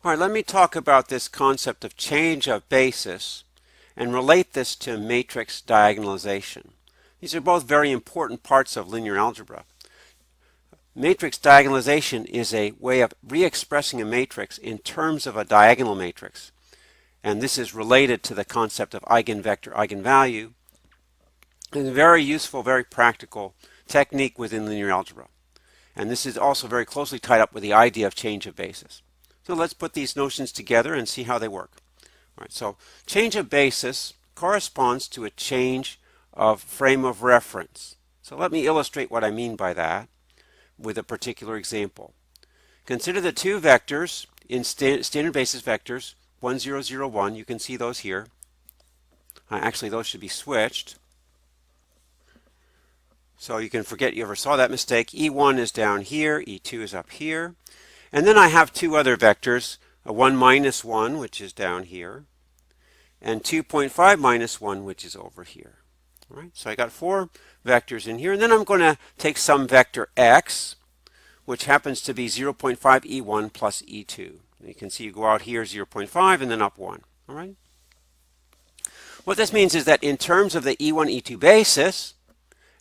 All right, let me talk about this concept of change of basis and relate this to matrix diagonalization. These are both very important parts of linear algebra. Matrix diagonalization is a way of re-expressing a matrix in terms of a diagonal matrix. And this is related to the concept of eigenvector, eigenvalue. It's a very useful, very practical technique within linear algebra. And this is also very closely tied up with the idea of change of basis. So let's put these notions together and see how they work. All right, so change of basis corresponds to a change of frame of reference. So let me illustrate what I mean by that with a particular example. Consider the two vectors in standard basis vectors, 1, 0, 0, 1. You can see those here. Actually, those should be switched. So you can forget you ever saw that mistake. E1 is down here, E2 is up here. And then I have two other vectors, a 1 minus 1, which is down here, and 2.5 minus 1, which is over here. All right, so I got four vectors in here, and then I'm going to take some vector x, which happens to be 0.5 E1 plus E2. You can see you go out here 0.5 and then up 1. All right. What this means is that in terms of the E1, E2 basis,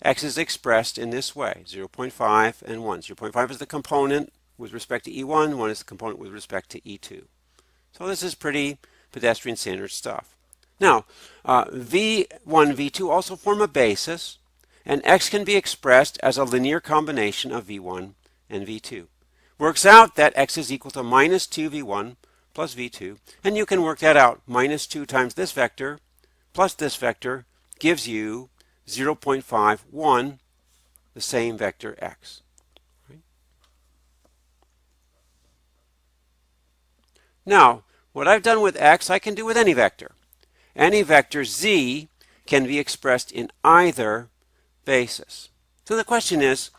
x is expressed in this way, 0.5 and 1. 0.5 is the component with respect to E1, 1 is the component with respect to E2. So this is pretty pedestrian standard stuff. Now, V1, V2 also form a basis, and x can be expressed as a linear combination of V1 and V2. Works out that x is equal to minus 2V1 plus V2, and you can work that out. Minus 2 times this vector plus this vector gives you 0.51, the same vector x. Now, what I've done with x, I can do with any vector. Any vector z can be expressed in either basis. So the question is,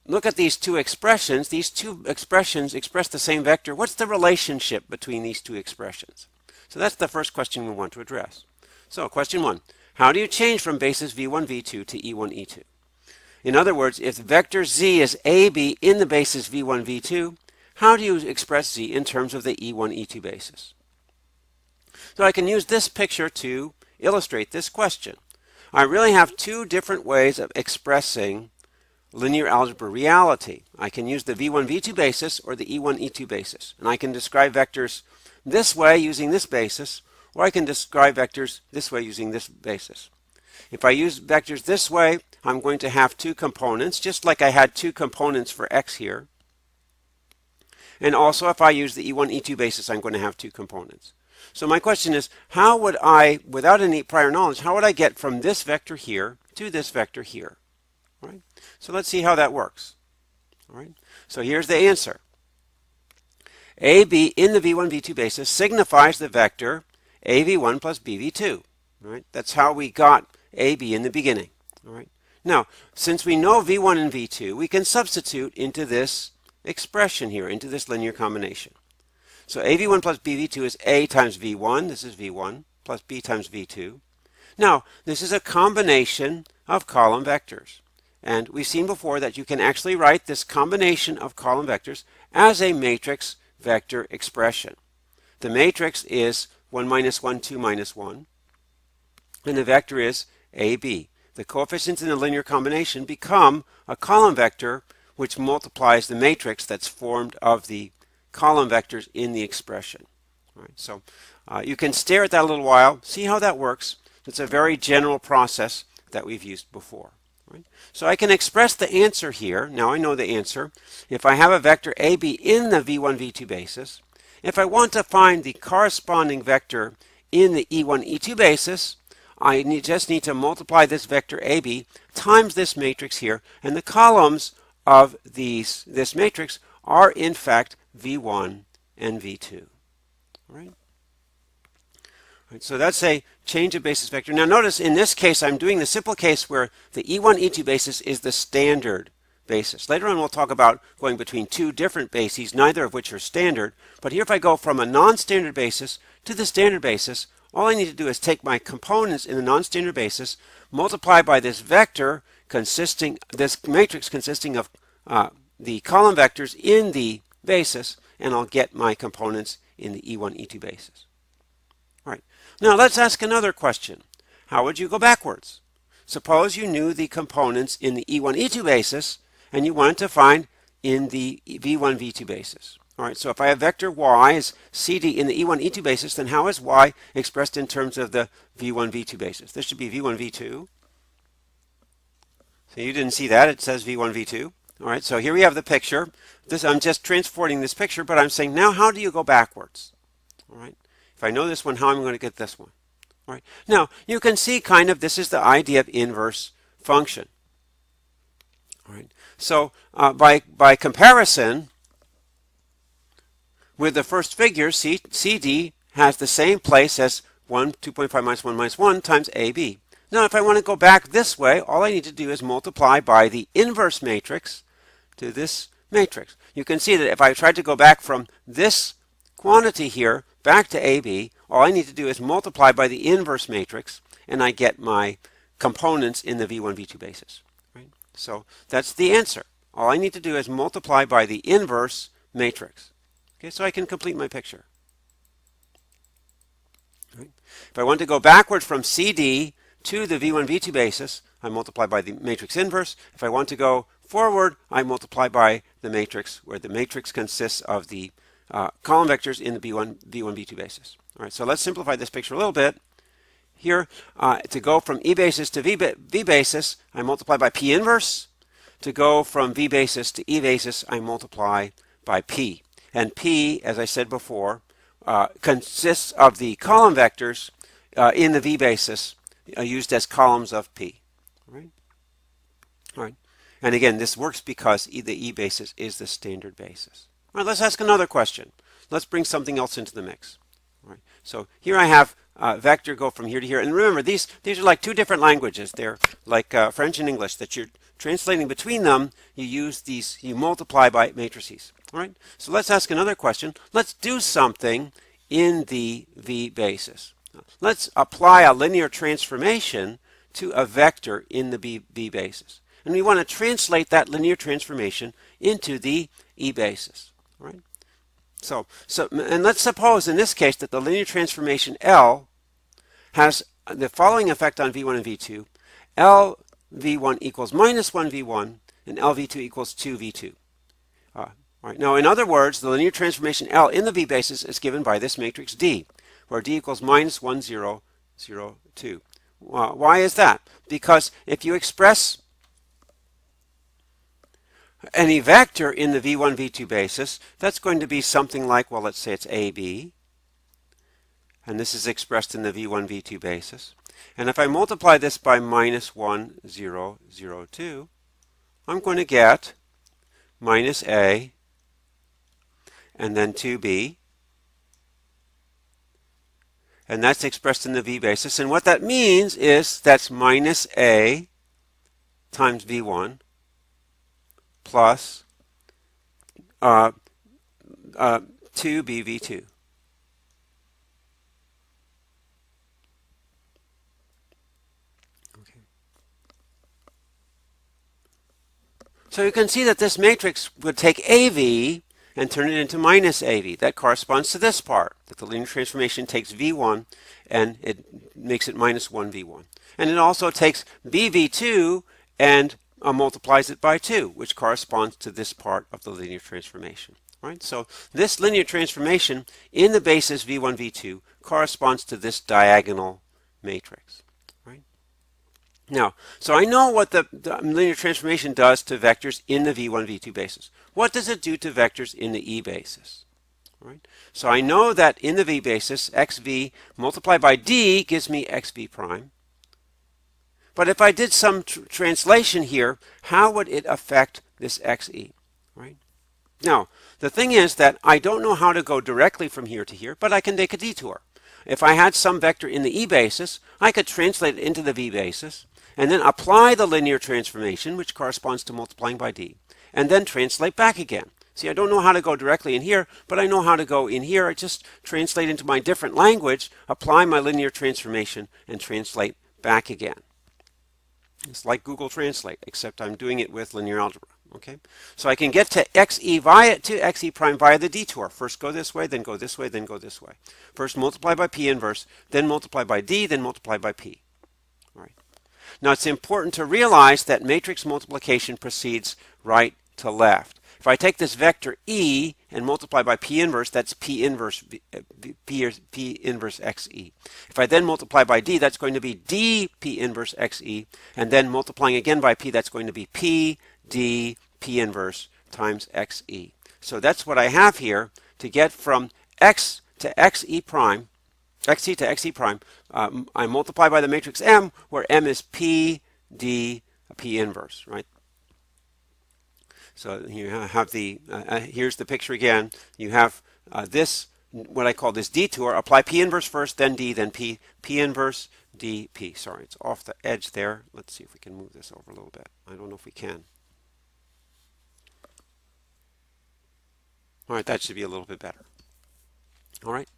look at these two expressions. These two expressions express the same vector. What's the relationship between these two expressions? So that's the first question we want to address. So question 1, how do you change from basis v1, v2 to e1, e2? In other words, if vector z is ab in the basis v1, v2, how do you express z in terms of the E1, E2 basis? So I can use this picture to illustrate this question. I really have two different ways of expressing linear algebra reality. I can use the V1, V2 basis or the E1, E2 basis. And I can describe vectors this way using this basis, or I can describe vectors this way using this basis. If I use vectors this way, I'm going to have two components, just like I had two components for x here. And also, if I use the E1, E2 basis, I'm going to have two components. So my question is, how would I, without any prior knowledge, how would I get from this vector here to this vector here? All right? So let's see how that works. All right? So here's the answer. AB in the V1, V2 basis signifies the vector AV1 plus BV2. All right? That's how we got AB in the beginning. All right? Now, since we know V1 and V2, we can substitute into this expression here, into this linear combination. So AV1 plus BV2 is A times V1, this is V1, plus B times V2. Now, this is a combination of column vectors. And we've seen before that you can actually write this combination of column vectors as a matrix vector expression. The matrix is 1 minus 1, 2 minus 1. And the vector is AB. The coefficients in the linear combination become a column vector which multiplies the matrix that's formed of the column vectors in the expression. All right, so you can stare at that a little while, see how that works. It's a very general process that we've used before. Right? So I can express the answer here. Now I know the answer. If I have a vector AB in the V1, V2 basis, if I want to find the corresponding vector in the E1, E2 basis, I just need to multiply this vector AB times this matrix here, and the columns of this matrix are in fact V1 and V2. All right? So that's a change of basis vector. Now notice in this case I'm doing the simple case where the E1, E2 basis is the standard basis. Later on we'll talk about going between two different bases, neither of which are standard. But here if I go from a non-standard basis to the standard basis, all I need to do is take my components in the non-standard basis, multiply by this vector this matrix consisting of the column vectors in the basis, and I'll get my components in the E1, E2 basis. All right. Now let's ask another question. How would you go backwards? Suppose you knew the components in the E1, E2 basis, and you wanted to find in the V1, V2 basis. All right, so if I have vector y as CD in the E1, E2 basis, then how is y expressed in terms of the V1, V2 basis? This should be V1, V2. So you didn't see that. It says V1, V2. All right, so here we have the picture. I'm just transporting this picture, but I'm saying now how do you go backwards? All right, if I know this one, how am I going to get this one? All right, now you can see kind of this is the idea of inverse function. All right, so by comparison with the first figure, CD has the same place as 2.5 minus 1 minus 1 times AB. Now, if I want to go back this way, all I need to do is multiply by the inverse matrix to this matrix. You can see that if I tried to go back from this quantity here back to AB, all I need to do is multiply by the inverse matrix, and I get my components in the V1, V2 basis. Right? So that's the answer. All I need to do is multiply by the inverse matrix. Okay, so I can complete my picture. Right? If I want to go backward from CD to the V1, V2 basis, I multiply by the matrix inverse. If I want to go forward, I multiply by the matrix, where the matrix consists of the column vectors in the V1, V2 basis. All right, so let's simplify this picture a little bit. Here, to go from E basis to V basis, I multiply by P inverse. To go from V basis to E basis, I multiply by P. And P, as I said before, consists of the column vectors in the V basis used as columns of P. All right? All right. And again, this works because the E basis is the standard basis. All right, let's ask another question. Let's bring something else into the mix. All right. So here I have vector go from here to here. And remember, these are like two different languages. They're like French and English that you're translating between them. You use these, you multiply by matrices. All right. So let's ask another question. Let's do something in the V basis. Let's apply a linear transformation to a vector in the V basis. And we want to translate that linear transformation into the E basis. All right. And let's suppose in this case that the linear transformation L has the following effect on V1 and V2. L V1 equals minus 1 V1 and L V2 equals 2 V2. All right. Now, in other words, the linear transformation L in the V basis is given by this matrix D, where D equals minus 1, 0, 0, 2. Why is that? Because if you express any vector in the V1, V2 basis, that's going to be something like, well, let's say it's AB. And this is expressed in the V1, V2 basis. And if I multiply this by minus 1, 0, 0, 2, I'm going to get minus A and then 2B. And that's expressed in the V basis. And what that means is that's minus A times V1 plus 2BV2. Okay. So you can see that this matrix would take AV and turn it into minus AV. That corresponds to this part, that the linear transformation takes V1 and it makes it minus 1 V1. And it also takes BV2 and multiplies it by 2, which corresponds to this part of the linear transformation. Right? So this linear transformation in the basis V1, V2 corresponds to this diagonal matrix. Right? Now, so I know what the linear transformation does to vectors in the V1, V2 basis. What does it do to vectors in the E basis? Right? So I know that in the V basis, xv multiplied by d gives me xv prime. But if I did some translation here, how would it affect this xe? Right? Now, the thing is that I don't know how to go directly from here to here, but I can take a detour. If I had some vector in the E basis, I could translate it into the V basis, and then apply the linear transformation, which corresponds to multiplying by d, and then translate back again. See, I don't know how to go directly in here, but I know how to go in here. I just translate into my different language, apply my linear transformation, and translate back again. It's like Google Translate, except I'm doing it with linear algebra. Okay, so I can get to xe prime via the detour. First go this way, then go this way, then go this way. First multiply by P inverse, then multiply by D, then multiply by P. All right. Now it's important to realize that matrix multiplication proceeds right to left. If I take this vector E and multiply by P inverse, that's P inverse XE. If I then multiply by D, that's going to be D P inverse XE. And then multiplying again by P, that's going to be P D P inverse times XE. So that's what I have here to get from X to XE prime, XE to XE prime. I multiply by the matrix M, where M is P D P inverse, right? So you have the, here's the picture again. You have this, what I call this detour. Apply P inverse first, then D, then P. P inverse, D, P. Sorry, it's off the edge there. Let's see if we can move this over a little bit. I don't know if we can. All right, that should be a little bit better. All right.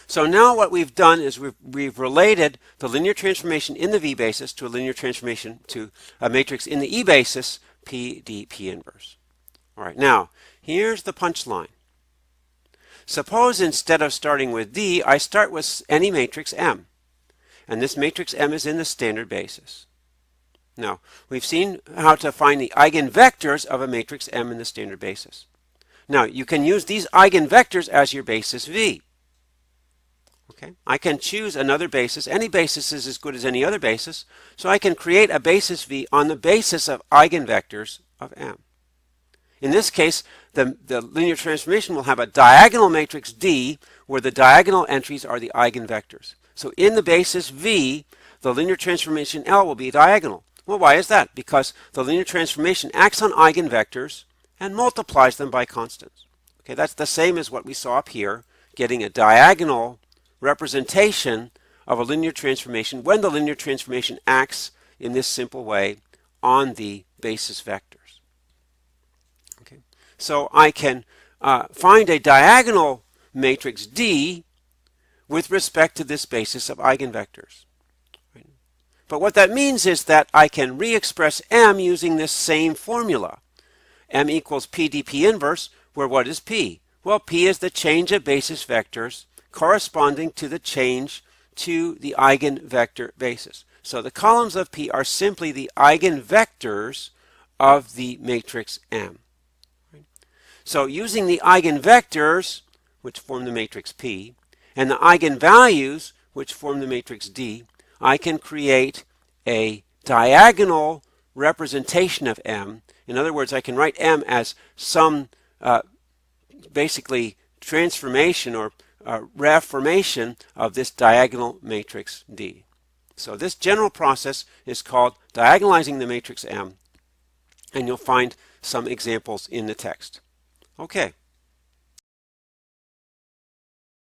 So now what we've done is we've related the linear transformation in the V basis to a linear transformation to a matrix in the E basis, P, D, P inverse. All right, now here's the punchline. Suppose instead of starting with D, I start with any matrix M. And this matrix M is in the standard basis. Now, we've seen how to find the eigenvectors of a matrix M in the standard basis. Now, you can use these eigenvectors as your basis V. Okay, I can choose another basis. Any basis is as good as any other basis. So I can create a basis V on the basis of eigenvectors of M. In this case, the linear transformation will have a diagonal matrix D where the diagonal entries are the eigenvectors. So in the basis V, the linear transformation L will be diagonal. Well, why is that? Because the linear transformation acts on eigenvectors and multiplies them by constants. Okay, that's the same as what we saw up here, getting a diagonal representation of a linear transformation when the linear transformation acts in this simple way on the basis vectors. Okay, so I can find a diagonal matrix D with respect to this basis of eigenvectors. Right? But what that means is that I can re-express M using this same formula. M equals P D P inverse, where what is P? Well, P is the change of basis vectors corresponding to the change to the eigenvector basis. So the columns of P are simply the eigenvectors of the matrix M. Right? So using the eigenvectors, which form the matrix P, and the eigenvalues, which form the matrix D, I can create a diagonal representation of M. In other words, I can write M as some basically transformation or reformation of this diagonal matrix D. So this general process is called diagonalizing the matrix M, and you'll find some examples in the text. Okay.